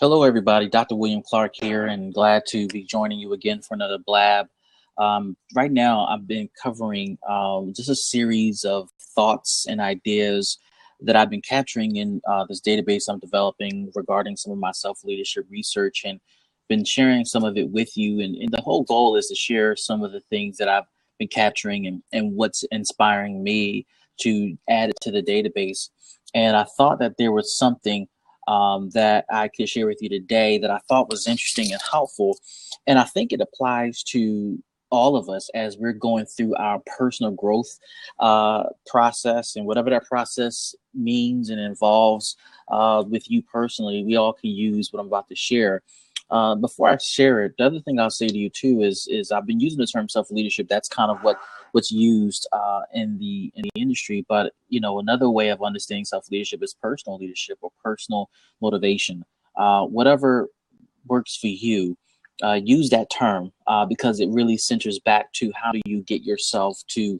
Hello, everybody. Dr. William Clark here, and glad to be joining you again for another blab. Right now, I've been covering just a series of thoughts and ideas that I've been capturing in this database I'm developing regarding some of my self-leadership research, and been sharing some of it with you. And the whole goal is to share some of the things that I've been capturing and what's inspiring me to add it to the database. And I thought that there was something that I could share with you today that I thought was interesting and helpful. And I think it applies to all of us as we're going through our personal growth process, and whatever that process means and involves with you personally. We all can use what I'm about to share. Before I share it, the other thing I'll say to you too is I've been using the term self leadership. That's kind of what's used in the industry. But another way of understanding self leadership is personal leadership or personal motivation. Whatever works for you, use that term because it really centers back to how do you get yourself to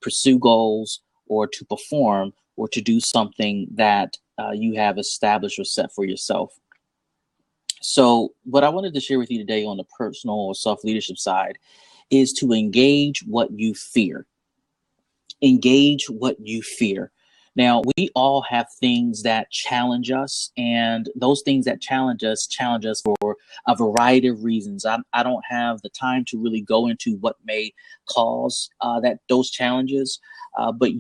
pursue goals or to perform or to do something that you have established or set for yourself. So what I wanted to share with you today on the personal or self-leadership side is to engage what you fear. Engage what you fear. Now, we all have things that challenge us, and those things that challenge us for a variety of reasons. I don't have the time to really go into what may cause those challenges, but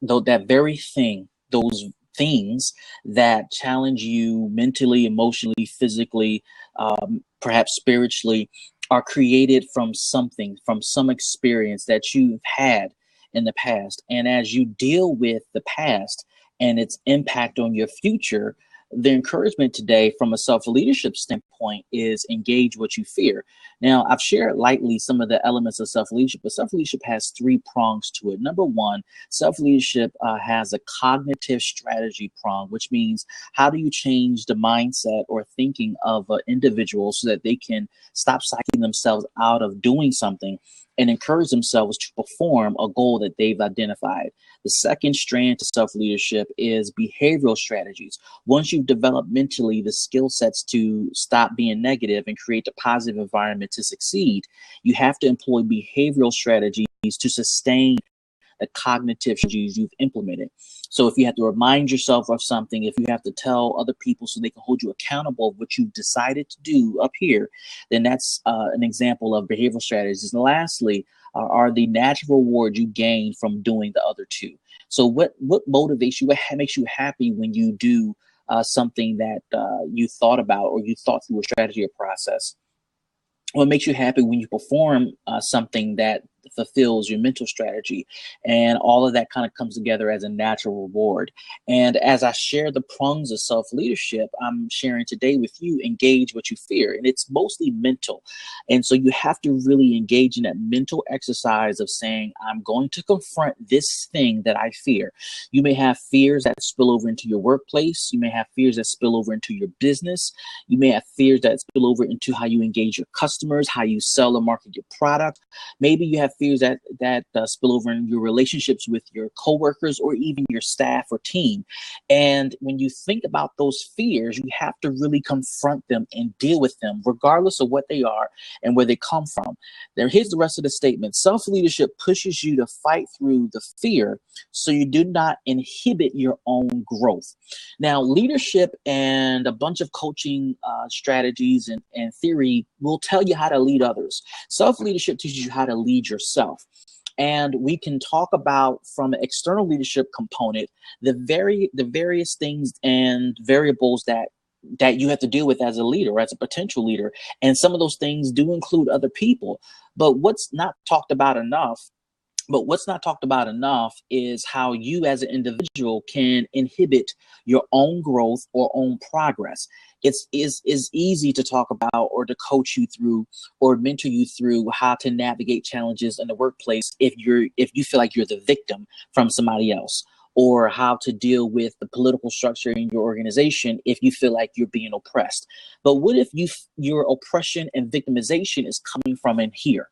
though that very thing, those things that challenge you mentally, emotionally, physically, perhaps spiritually, are created from something, from some experience that you've had in the past. And as you deal with the past and its impact on your future, the encouragement today from a self-leadership standpoint is engage what you fear. Now, I've shared lightly some of the elements of self-leadership, but self-leadership has three prongs to it. Number one, self-leadership has a cognitive strategy prong, which means how do you change the mindset or thinking of an individual so that they can stop psyching themselves out of doing something and encourage themselves to perform a goal that they've identified. The second strand to self-leadership is behavioral strategies. Once you've developed mentally the skill sets to stop being negative and create a positive environment to succeed, you have to employ behavioral strategies to sustain the cognitive strategies you've implemented. So if you have to remind yourself of something, if you have to tell other people so they can hold you accountable of what you've decided to do up here, then that's an example of behavioral strategies. And lastly, are the natural rewards you gain from doing the other two. So what motivates you, what makes you happy when you do something that you thought about or you thought through a strategy or process? What makes you happy when you perform something that fulfills your mental strategy? And all of that kind of comes together as a natural reward. And as I share the prongs of self-leadership, I'm sharing today with you, engage what you fear. And it's mostly mental. And so you have to really engage in that mental exercise of saying, I'm going to confront this thing that I fear. You may have fears that spill over into your workplace. You may have fears that spill over into your business. You may have fears that spill over into how you engage your customers, how you sell or market your product. Maybe you have fears that spill over in your relationships with your coworkers or even your staff or team. And when you think about those fears, you have to really confront them and deal with them, regardless of what they are and where they come from. Here's the rest of the statement. Self-leadership pushes you to fight through the fear so you do not inhibit your own growth. Now, leadership and a bunch of coaching strategies and theory will tell you how to lead others. Self-leadership teaches you how to lead yourself. And we can talk about, from an external leadership component, the various things and variables that you have to deal with as a leader, as a potential leader. And some of those things do include other people. But what's not talked about enough is how you as an individual can inhibit your own growth or own progress. It's easy to talk about or to coach you through or mentor you through how to navigate challenges in the workplace if you feel like you're the victim from somebody else. or how to deal with the political structure in your organization if you feel like you're being oppressed. But what if your oppression and victimization is coming from in here?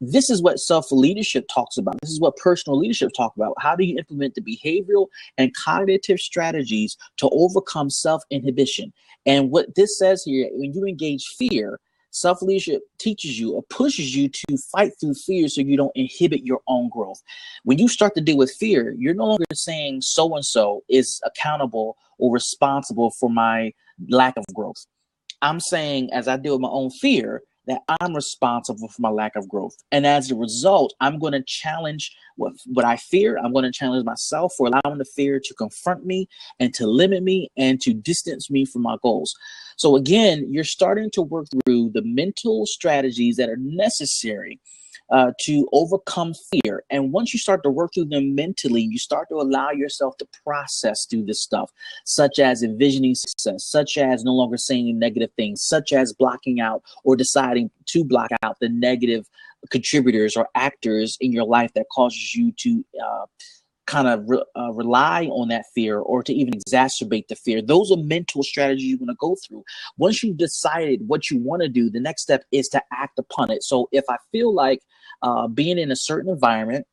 This is what self-leadership talks about. This is what personal leadership talks about. How do you implement the behavioral and cognitive strategies to overcome self-inhibition? And what this says here, when you engage fear, self-leadership teaches you or pushes you to fight through fear so you don't inhibit your own growth. When you start to deal with fear, you're no longer saying so-and-so is accountable or responsible for my lack of growth. I'm saying, as I deal with my own fear, that I'm responsible for my lack of growth. And as a result, I'm going to challenge what I fear. I'm going to challenge myself for allowing the fear to confront me and to limit me and to distance me from my goals. So again, you're starting to work through the mental strategies that are necessary to overcome fear. And once you start to work through them mentally, you start to allow yourself to process through this stuff, such as envisioning success, such as no longer saying negative things, such as blocking out or deciding to block out the negative contributors or actors in your life that causes you to rely on that fear or to even exacerbate the fear. Those are mental strategies you're going to go through. Once you've decided what you want to do, the next step is to act upon it. So if I feel like being in a certain environment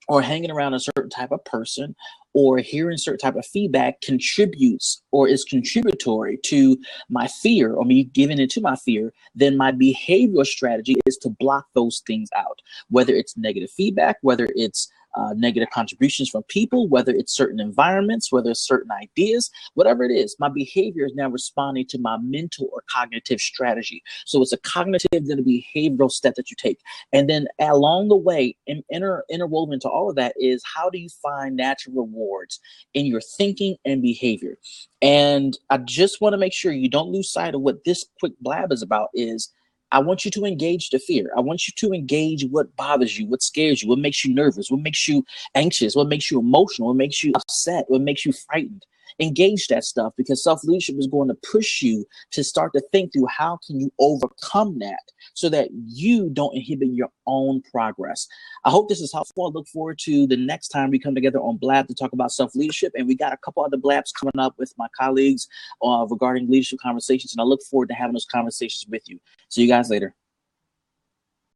or hanging around a certain type of person or hearing certain type of feedback contributes or is contributory to my fear or me giving into my fear, then my behavioral strategy is to block those things out, whether it's negative feedback, whether it's negative contributions from people, whether it's certain environments, whether it's certain ideas, whatever it is, my behavior is now responding to my mental or cognitive strategy. So it's a cognitive and a behavioral step that you take. And then along the way, interwoven to all of that is how do you find natural rewards in your thinking and behavior? And I just want to make sure you don't lose sight of what this quick blab is about is I want you to engage the fear. I want you to engage what bothers you, what scares you, what makes you nervous, what makes you anxious, what makes you emotional, what makes you upset, what makes you frightened. Engage that stuff because self-leadership is going to push you to start to think through how can you overcome that so that you don't inhibit your own progress. I hope this is helpful. I look forward to the next time we come together on Blab to talk about self-leadership. And we got a couple other Blabs coming up with my colleagues regarding leadership conversations. And I look forward to having those conversations with you. See you guys later.